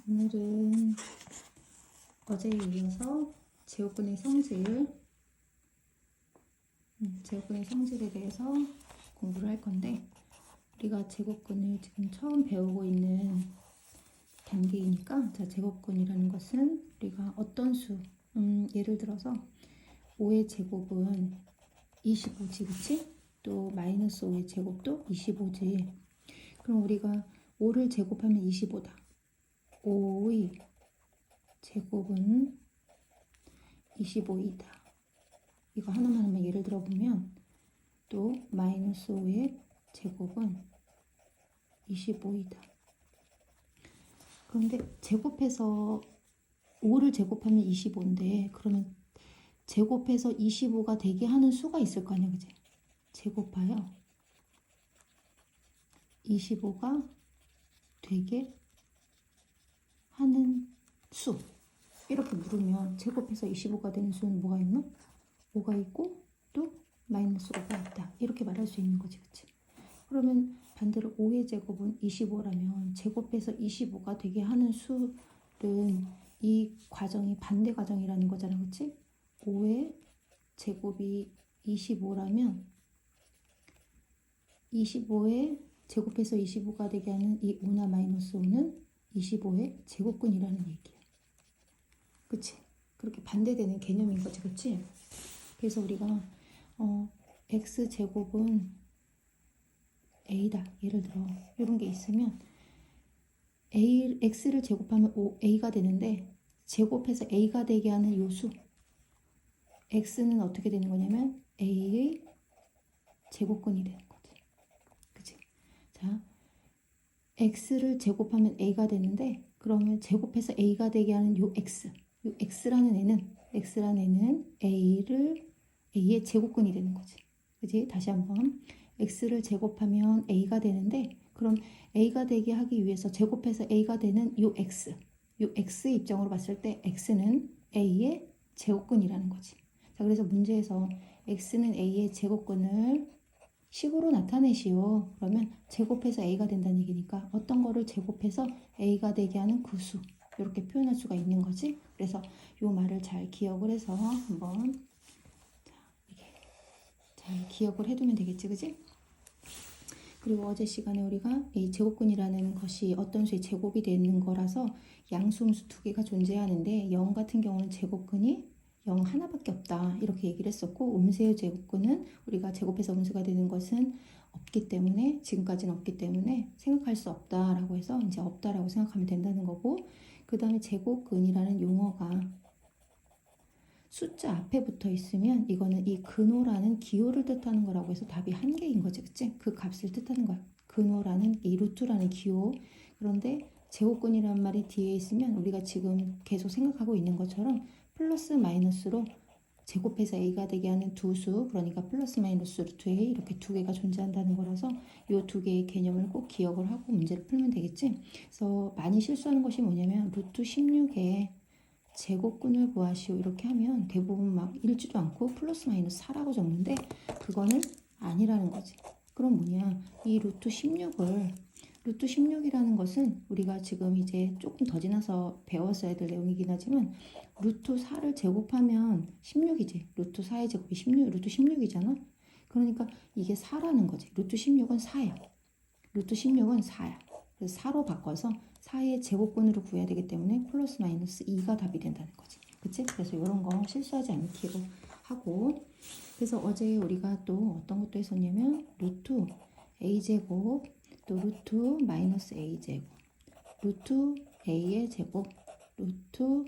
오늘은 어제에 이어서 제곱근의 성질에 대해서 공부를 할 건데, 우리가 제곱근을 지금 처음 배우고 있는 단계이니까, 자, 제곱근이라는 것은 우리가 어떤 수, 예를 들어서 5의 제곱은 25지, 그치? 또 마이너스 5의 제곱도 25지. 그럼 우리가 5를 제곱하면 25다. 5의 제곱은 25이다. 이거 하나만 예를 들어보면, 또 마이너스 5의 제곱은 25이다. 그런데 제곱해서 5를 제곱하면 25인데, 그러면 제곱해서 25가 되게 하는 수가 있을 거 아니야, 그지? 제곱하여 25가 되게 하는 수. 이렇게 물으면 제곱해서 25가 되는 수는 뭐가 있나? 5가 있고 또 마이너스 5가 있다. 이렇게 말할 수 있는 거지, 그치? 그러면 반대로 5의 제곱은 25라면 제곱해서 25가 되게 하는 수는 이 과정이 반대 과정이라는 거잖아, 그치? 5의 제곱이 25라면 25의 제곱해서 25가 되게 하는 이 5나 마이너스 5는 25의 제곱근이라는 얘기야. 그치? 그렇게 반대되는 개념인 거지, 그치? 그래서 우리가 x제곱은 a다. 예를 들어 이런 게 있으면 x를 제곱하면 a가 되는데, 제곱해서 a가 되게 하는 요수 x는 어떻게 되는 거냐면 a의 제곱근이 되는 거지. 그치? 자, x를 제곱하면 a가 되는데, 그러면 제곱해서 a가 되게 하는 요 x라는 애는 a의 제곱근이 되는 거지. 그치? 다시 한번 x를 제곱하면 a가 되는데, 그럼 a가 되게 하기 위해서 제곱해서 a가 되는 요 x의 입장으로 봤을 때 x는 a의 제곱근이라는 거지. 자, 그래서 문제에서 x는 a의 제곱근을 식으로 나타내시오. 그러면 제곱해서 a가 된다는 얘기니까 어떤 거를 제곱해서 a가 되게 하는 그 수, 이렇게 표현할 수가 있는 거지. 그래서 요 말을 잘 기억을 해서 한번 잘 기억을 해두면 되겠지, 그지? 그리고 어제 시간에 우리가 이 제곱근이라는 것이 어떤 수의 제곱이 되는 거라서 양수, 음수 두 개가 존재하는데, 0 같은 경우는 제곱근이 0 하나밖에 없다, 이렇게 얘기를 했었고, 음수의 제곱근은 우리가 제곱해서 음수가 되는 것은 없기 때문에, 지금까지는 없기 때문에 생각할 수 없다라고 해서 이제 없다라고 생각하면 된다는 거고, 그 다음에 제곱근이라는 용어가 숫자 앞에 붙어 있으면 이거는 이 근호라는 기호를 뜻하는 거라고 해서 답이 한 개인 거지, 그치? 그 값을 뜻하는 거야. 근호라는 이 루트라는 기호. 그런데 제곱근이라는 말이 뒤에 있으면 우리가 지금 계속 생각하고 있는 것처럼 플러스 마이너스로 제곱해서 a가 되게 하는 두 수, 그러니까 플러스 마이너스 루트 a, 이렇게 두 개가 존재한다는 거라서 이 두 개의 개념을 꼭 기억을 하고 문제를 풀면 되겠지. 그래서 많이 실수하는 것이 뭐냐면 루트 16에 제곱근을 구하시오 이렇게 하면 대부분 막 읽지도 않고 플러스 마이너스 4라고 적는데, 그거는 아니라는 거지. 그럼 뭐냐, 이 루트 16이라는 것은 우리가 지금 이제 조금 더 지나서 배웠어야 될 내용이긴 하지만, 루트 4를 제곱하면 16이지. 루트 4의 제곱이 16, 루트 16이잖아. 그러니까 이게 4라는 거지. 루트 16은 4야. 루트 16은 4야. 그래서 4로 바꿔서 4의 제곱근으로 구해야 되기 때문에 플러스 마이너스 2가 답이 된다는 거지. 그치? 그래서 이런 거 실수하지 않기로 하고, 그래서 어제 우리가 또 어떤 것도 했었냐면 루트 a제곱, 또 루트 마이너스 a제곱, 루트 a의 제곱, 루트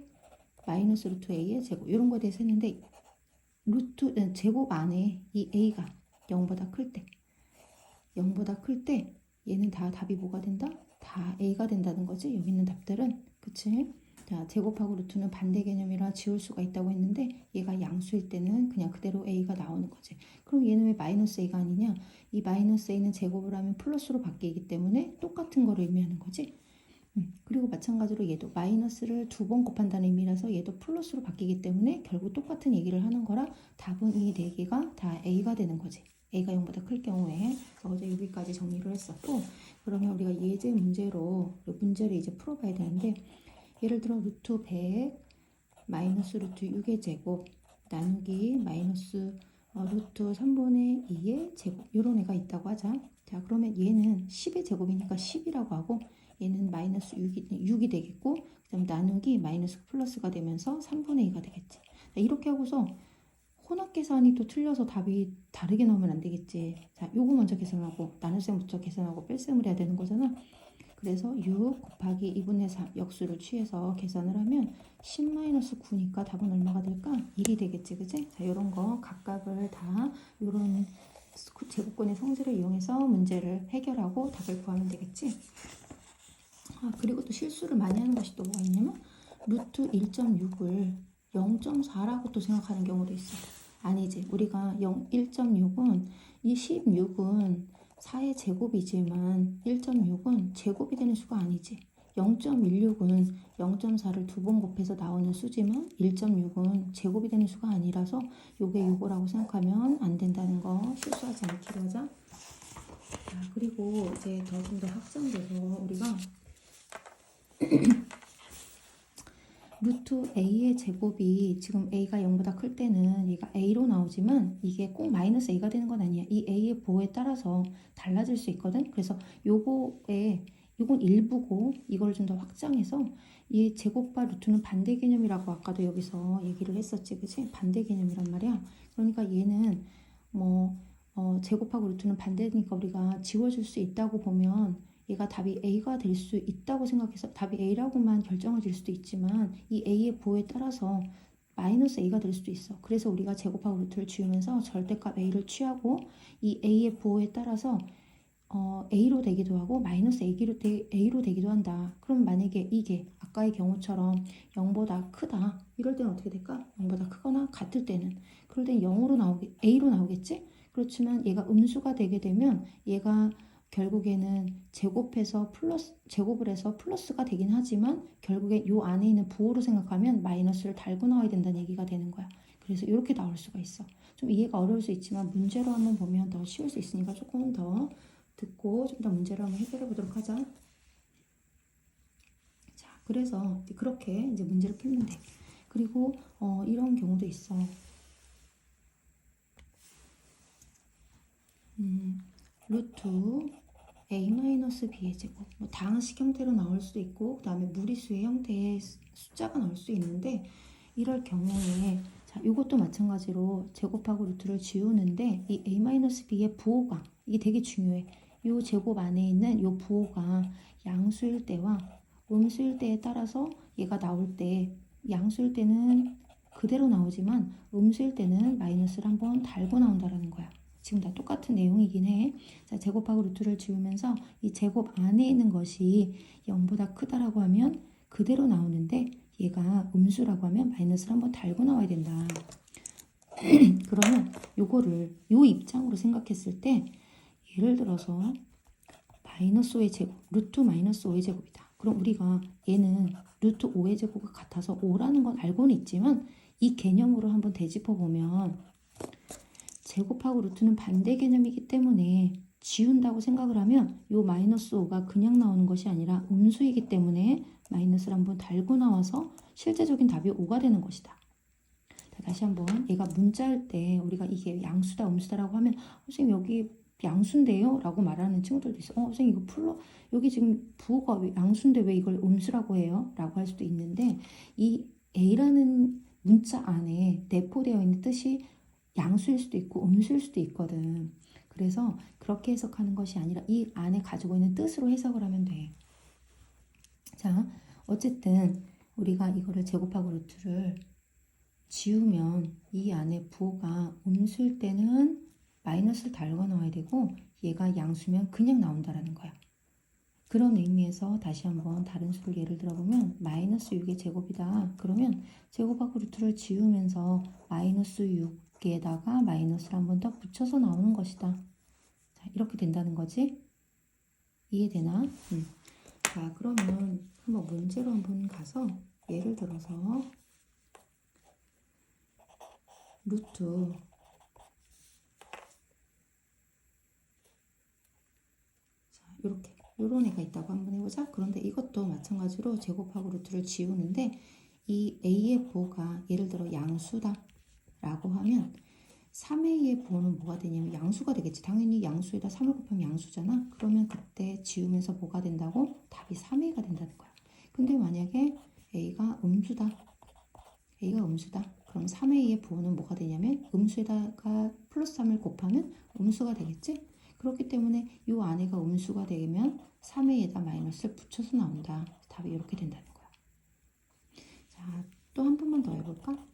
마이너스 루트 a의 제곱, 이런 거에 대해서 했는데, 제곱 안에 이 a가 0보다 클 때 얘는 다 답이 뭐가 된다? 다 a가 된다는 거지. 여기 있는 답들은. 그치? 자, 제곱하고 루트는 반대 개념이라 지울 수가 있다고 했는데, 얘가 양수일 때는 그냥 그대로 a가 나오는 거지. 그럼 얘는 왜 마이너스 a가 아니냐? 이 마이너스 a는 제곱을 하면 플러스로 바뀌기 때문에 똑같은 거를 의미하는 거지. 그리고 마찬가지로 얘도 마이너스를 2번 곱한다는 의미라서 얘도 플러스로 바뀌기 때문에 결국 똑같은 얘기를 하는 거라 답은 이 네 개가 다 a가 되는 거지. a가 0보다 클 경우에. 어제 여기까지 정리를 했었고, 그러면 우리가 예제 문제로 문제를 이제 풀어봐야 되는데, 예를 들어 루트 100 마이너스 루트 6의 제곱 나누기 마이너스 루트 3분의 2의 제곱, 이런 애가 있다고 하자. 자, 그러면 얘는 10의 제곱이니까 10이라고 하고, 얘는 마이너스 6이 되겠고, 그 다음 나누기 마이너스 플러스가 되면서 3분의 2가 되겠지. 자, 이렇게 하고서 혼합 계산이 또 틀려서 답이 다르게 나오면 안 되겠지. 자, 요거 먼저 계산하고 나눗셈부터 계산하고 뺄셈을 해야 되는 거잖아. 그래서 6 곱하기 2분의 3 역수를 취해서 계산을 하면 10-9니까 답은 얼마가 될까? 1이 되겠지, 그지? 자, 요런 거 각각을 다 요런 제곱권의 성질을 이용해서 문제를 해결하고 답을 구하면 되겠지. 그리고 또 실수를 많이 하는 것이 또 뭐가 있냐면 루트 1.6을 0.4라고 또 생각하는 경우도 있어. 아니지. 우리가 1.6은 이 16은 4의 제곱이지만 1.6은 제곱이 되는 수가 아니지. 0.16은 0.4를 두 번 곱해서 나오는 수지만 1.6은 제곱이 되는 수가 아니라서 요게 요거라고 생각하면 안 된다는 거 실수하지 않기로 하자. 자, 그리고 이제 좀 더 확장돼서 우리가 루트 a의 제곱이 지금 a가 0보다 클 때는 얘가 a로 나오지만 이게 꼭 마이너스 a가 되는 건 아니야. 이 a의 보호에 따라서 달라질 수 있거든. 그래서 요건 일부고 이걸 좀 더 확장해서 이 제곱과 루트는 반대 개념이라고 아까도 여기서 얘기를 했었지, 그치? 반대 개념이란 말이야. 그러니까 얘는 제곱하고 루트는 반대니까 우리가 지워줄 수 있다고 보면 얘가 답이 A가 될 수 있다고 생각해서 답이 A라고만 결정을 질 수도 있지만 이 A의 보호에 따라서 마이너스 A가 될 수도 있어. 그래서 우리가 제곱하고 루트를 지우면서 절대값 A를 취하고 이 A의 보호에 따라서 A로 되기도 하고 마이너스 A로 되기도 한다. 그럼 만약에 이게 아까의 경우처럼 0보다 크다. 이럴 때는 어떻게 될까? 0보다 크거나 같을 때는. 그럴 땐 A로 나오겠지? 그렇지만 얘가 음수가 되게 되면 얘가 결국에는 제곱을 해서 플러스가 되긴 하지만 결국에 요 안에 있는 부호로 생각하면 마이너스를 달고 나와야 된다는 얘기가 되는 거야. 그래서 이렇게 나올 수가 있어. 좀 이해가 어려울 수 있지만 문제로 한번 보면 더 쉬울 수 있으니까 조금 더 듣고 좀 더 문제를 한번 해결해 보도록 하자. 자, 그래서 그렇게 이제 문제를 풀면 돼. 그리고 이런 경우도 있어. 루트 a-b의 제곱, 다항식 형태로 나올 수도 있고, 그 다음에 무리수의 형태의 숫자가 나올 수 있는데, 이럴 경우에 자, 이것도 마찬가지로 제곱하고 루트를 지우는데 이 a-b의 부호가 이게 되게 중요해. 이 제곱 안에 있는 이 부호가 양수일 때와 음수일 때에 따라서 얘가 나올 때 양수일 때는 그대로 나오지만 음수일 때는 마이너스를 한번 달고 나온다라는 거야. 지금 다 똑같은 내용이긴 해. 자, 제곱하고 루트를 지우면서 이 제곱 안에 있는 것이 0보다 크다라고 하면 그대로 나오는데 얘가 음수라고 하면 마이너스를 한번 달고 나와야 된다. 그러면 요거를 요 입장으로 생각했을 때 예를 들어서 마이너스 5의 제곱, 루트 마이너스 5의 제곱이다. 그럼 우리가 얘는 루트 5의 제곱과 같아서 5라는 건 알고는 있지만 이 개념으로 한번 되짚어 보면 제곱하고 루트는 반대 개념이기 때문에 지운다고 생각을 하면 요 마이너스 5가 그냥 나오는 것이 아니라 음수이기 때문에 마이너스를 한번 달고 나와서 실제적인 답이 5가 되는 것이다. 자, 다시 한번 얘가 문자일 때 우리가 이게 양수다 음수다라고 하면 선생님 여기 양수인데요? 라고 말하는 친구들도 있어. 선생님 이거 여기 지금 부호가 양수인데 왜 이걸 음수라고 해요? 라고 할 수도 있는데 이 A라는 문자 안에 내포되어 있는 뜻이 양수일 수도 있고 음수일 수도 있거든. 그래서 그렇게 해석하는 것이 아니라 이 안에 가지고 있는 뜻으로 해석을 하면 돼. 자, 어쨌든 우리가 이거를 제곱하고 루트를 지우면 이 안에 부호가 음수일 때는 마이너스를 달고 나와야 되고 얘가 양수면 그냥 나온다라는 거야. 그런 의미에서 다시 한번 다른 수를 예를 들어보면 마이너스 6의 제곱이다. 그러면 제곱하고 루트를 지우면서 마이너스 6에다가 마이너스를 한 번 더 붙여서 나오는 것이다. 자, 이렇게 된다는 거지. 이해되나? 자, 그러면 한번 문제로 한번 가서 예를 들어서 루트 이렇게 요런 애가 있다고 한번 해보자. 그런데 이것도 마찬가지로 제곱하고 루트를 지우는데 이 a의 부호가 예를 들어 양수다 라고 하면 3a의 부호는 뭐가 되냐면 양수가 되겠지. 당연히 양수에다 3을 곱하면 양수잖아. 그러면 그때 지우면서 뭐가 된다고? 답이 3a가 된다는 거야. 근데 만약에 a가 음수다. a가 음수다. 그럼 3a의 부호는 뭐가 되냐면 음수에다가 플러스 3을 곱하면 음수가 되겠지? 그렇기 때문에 이 안에가 음수가 되면 3a에다 마이너스를 붙여서 나온다. 답이 이렇게 된다는 거야. 자, 또 한 번만 더 해볼까?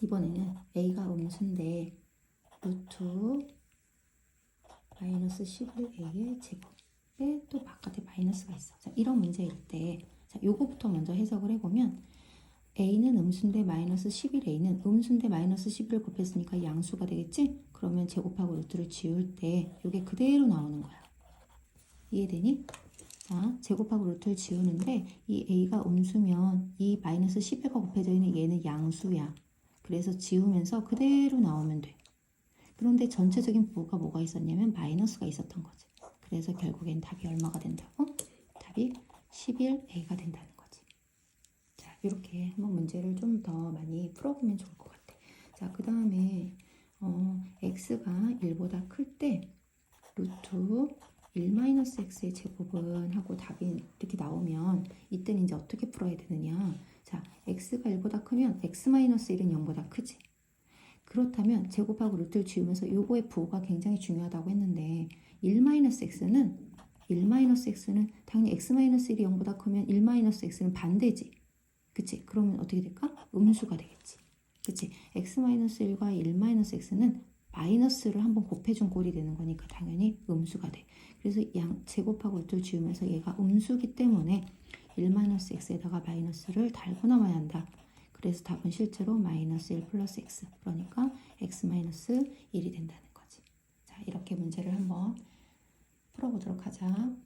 이번에는 a가 음수인데 루트 마이너스 11a의 제곱에 또 바깥에 마이너스가 있어. 자, 이런 문제일 때 자, 요거부터 먼저 해석을 해보면 a는 음수인데 마이너스 11a는 음수인데 마이너스 11을 곱했으니까 양수가 되겠지? 그러면 제곱하고 루트를 지울 때 이게 그대로 나오는 거야. 이해되니? 자, 제곱하고 루트를 지우는데 이 a가 음수면 이 마이너스 11과 곱해져 있는 얘는 양수야. 그래서 지우면서 그대로 나오면 돼. 그런데 전체적인 부호가 뭐가 있었냐면 마이너스가 있었던 거지. 그래서 결국엔 답이 얼마가 된다고? 답이 11a가 된다는 거지. 자, 이렇게 한번 문제를 좀 더 많이 풀어보면 좋을 것 같아. 자, 그 다음에 x가 1보다 클 때 루트 1-x의 제곱은 하고 답이 이렇게 나오면 이때는 이제 어떻게 풀어야 되느냐. 자, x가 1보다 크면 x-1은 0보다 크지. 그렇다면 제곱하고 루트를 지우면서 요거의 부호가 굉장히 중요하다고 했는데 1-x는 당연히 x-1이 0보다 크면 1-x는 반대지. 그치? 그러면 어떻게 될까? 음수가 되겠지. 그치? x-1과 1-x는 마이너스를 한번 곱해준 꼴이 되는 거니까 당연히 음수가 돼. 그래서 제곱하고 루트를 지우면서 얘가 음수기 때문에 1-x에다가 마이너스를 달고 나와야 한다. 그래서 답은 실제로 마이너스 1 플러스 x. 그러니까 x-1이 된다는 거지. 자, 이렇게 문제를 한번 풀어보도록 하자.